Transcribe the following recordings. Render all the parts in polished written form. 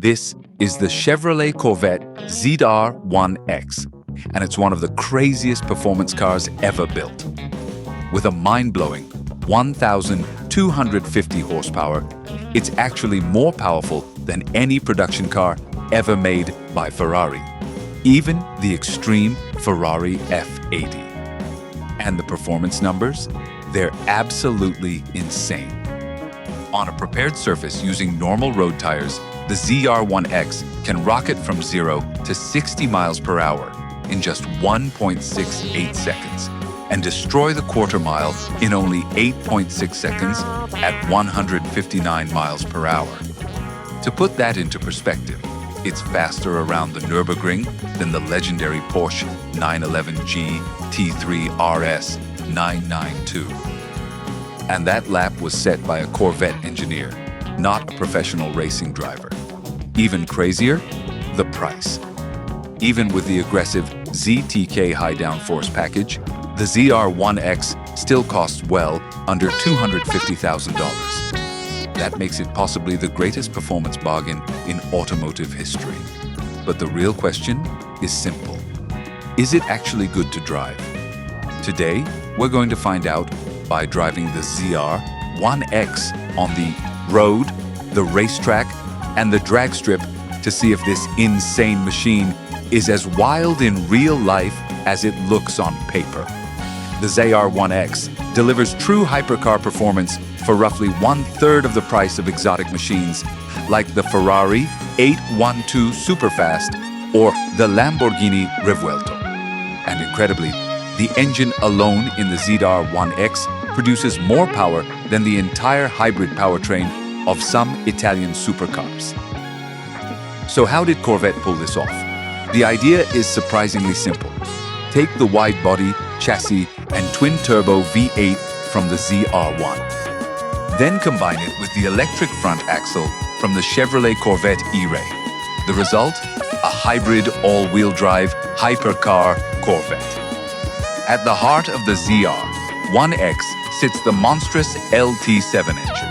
This is the Chevrolet Corvette ZR1X, and it's one of the craziest performance cars ever built. With a mind-blowing 1,250 horsepower, it's actually more powerful than any production car ever made by Ferrari, even the extreme Ferrari F80. And the performance numbers? They're absolutely insane. On a prepared surface using normal road tires, the ZR1X can rocket from 0 to 60 miles per hour in just 1.68 seconds and destroy the quarter mile in only 8.6 seconds at 159 miles per hour. To put that into perspective, it's faster around the Nürburgring than the legendary Porsche 911G T3 RS 992. And that lap was set by a Corvette engineer, not a professional racing driver. Even crazier, the price. Even with the aggressive ZTK high downforce package, the ZR1X still costs well under $250,000. That makes it possibly the greatest performance bargain in automotive history. But the real question is simple. Is it actually good to drive? Today, we're going to find out by driving the ZR1X on the road, the racetrack, and the drag strip to see if this insane machine is as wild in real life as it looks on paper. The ZR1X delivers true hypercar performance for roughly 1/3 of the price of exotic machines like the Ferrari 812 Superfast or the Lamborghini Revuelto. And incredibly, the engine alone in the ZR1X produces more power than the entire hybrid powertrain of some Italian supercars. So how did Corvette pull this off? The idea is surprisingly simple. Take the wide body, chassis, and twin-turbo V8 from the ZR1. Then combine it with the electric front axle from the Chevrolet Corvette E-Ray. The result? A hybrid all-wheel drive hypercar Corvette. At the heart of the ZR1X sits the monstrous LT7 engine,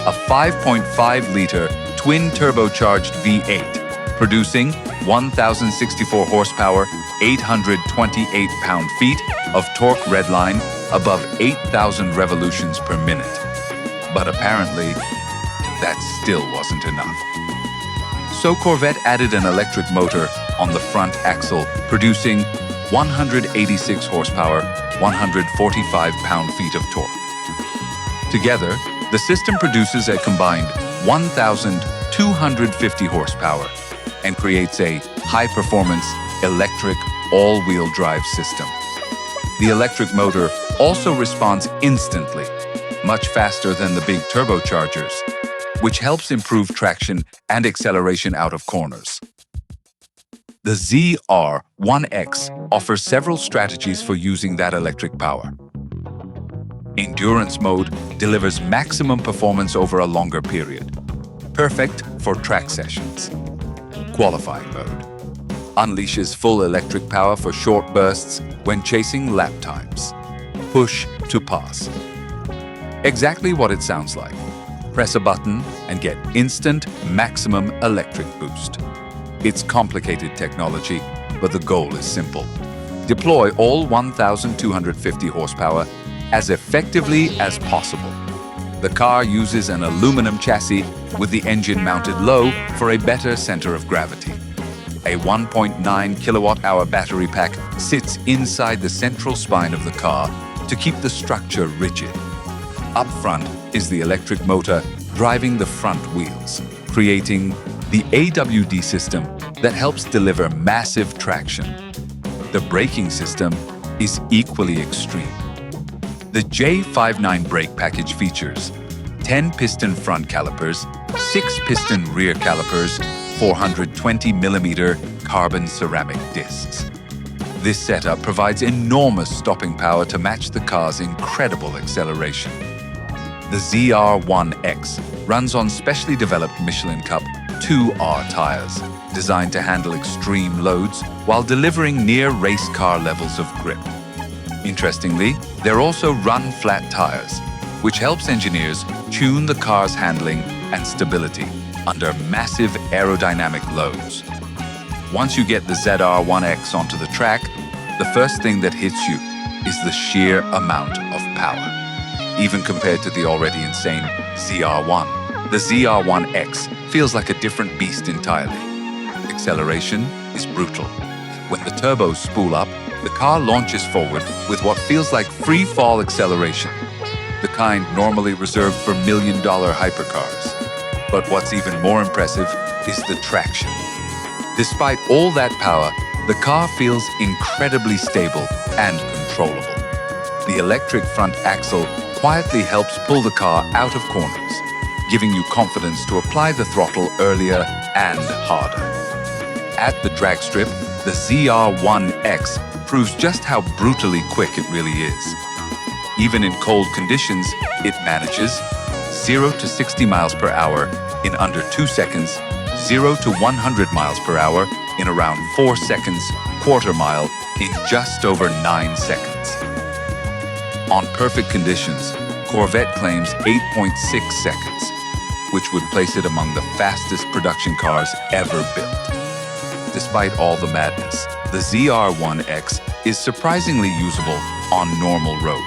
a 5.5-liter twin-turbocharged V8, producing 1,064 horsepower, 828 pound-feet of torque redline above 8,000 revolutions per minute. But apparently, that still wasn't enough. So Corvette added an electric motor on the front axle, producing 186 horsepower, 145 pound-feet of torque. Together, the system produces a combined 1,250 horsepower and creates a high-performance electric all-wheel drive system. The electric motor also responds instantly, much faster than the big turbochargers, which helps improve traction and acceleration out of corners. The ZR1X offers several strategies for using that electric power. Endurance mode delivers maximum performance over a longer period, perfect for track sessions. Qualifying mode unleashes full electric power for short bursts when chasing lap times. Push to pass. Exactly what it sounds like. Press a button and get instant maximum electric boost. It's complicated technology, but the goal is simple. Deploy all 1,250 horsepower as effectively as possible. The car uses an aluminum chassis with the engine mounted low for a better center of gravity. A 1.9 kilowatt-hour battery pack sits inside the central spine of the car to keep the structure rigid. Up front is the electric motor driving the front wheels, creating the AWD system that helps deliver massive traction. The braking system is equally extreme. The J59 brake package features 10-piston front calipers, 6-piston rear calipers, 420mm carbon ceramic discs. This setup provides enormous stopping power to match the car's incredible acceleration. The ZR1X runs on specially developed Michelin Cup 2R tires, designed to handle extreme loads while delivering near race car levels of grip. Interestingly, they're also run-flat tires, which helps engineers tune the car's handling and stability, under massive aerodynamic loads. Once you get the ZR1X onto the track, the first thing that hits you is the sheer amount of power. Even compared to the already insane ZR1, the ZR1X feels like a different beast entirely. Acceleration is brutal. When the turbos spool up, the car launches forward with what feels like free-fall acceleration, the kind normally reserved for million-dollar hypercars. But what's even more impressive is the traction. Despite all that power, the car feels incredibly stable and controllable. The electric front axle quietly helps pull the car out of corners, giving you confidence to apply the throttle earlier and harder. At the drag strip, the ZR1X proves just how brutally quick it really is. Even in cold conditions, it manages 0 to 60 miles per hour in under 2 seconds, 0 to 100 miles per hour in around 4 seconds, quarter mile in just over 9 seconds. On perfect conditions, Corvette claims 8.6 seconds, which would place it among the fastest production cars ever built. Despite all the madness, the ZR1X is surprisingly usable on normal roads.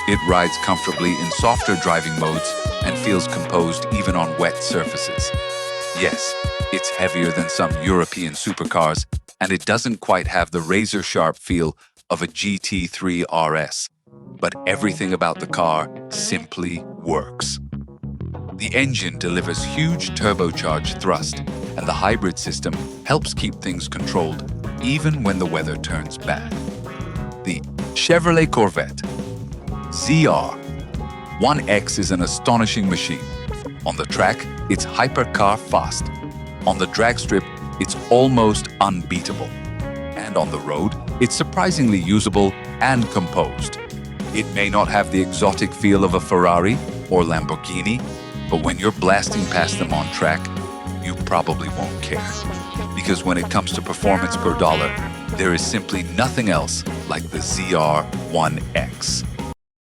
It rides comfortably in softer driving modes and feels composed even on wet surfaces. Yes, it's heavier than some European supercars, and it doesn't quite have the razor-sharp feel of a GT3 RS, but everything about the car simply works. The engine delivers huge turbocharged thrust, and the hybrid system helps keep things controlled even when the weather turns bad. The Chevrolet Corvette ZR1X is an astonishing machine. On the track, it's hypercar fast. On the drag strip, it's almost unbeatable. And on the road, it's surprisingly usable and composed. It may not have the exotic feel of a Ferrari or Lamborghini, but when you're blasting past them on track, you probably won't care. Because when it comes to performance per dollar, there is simply nothing else like the ZR1X.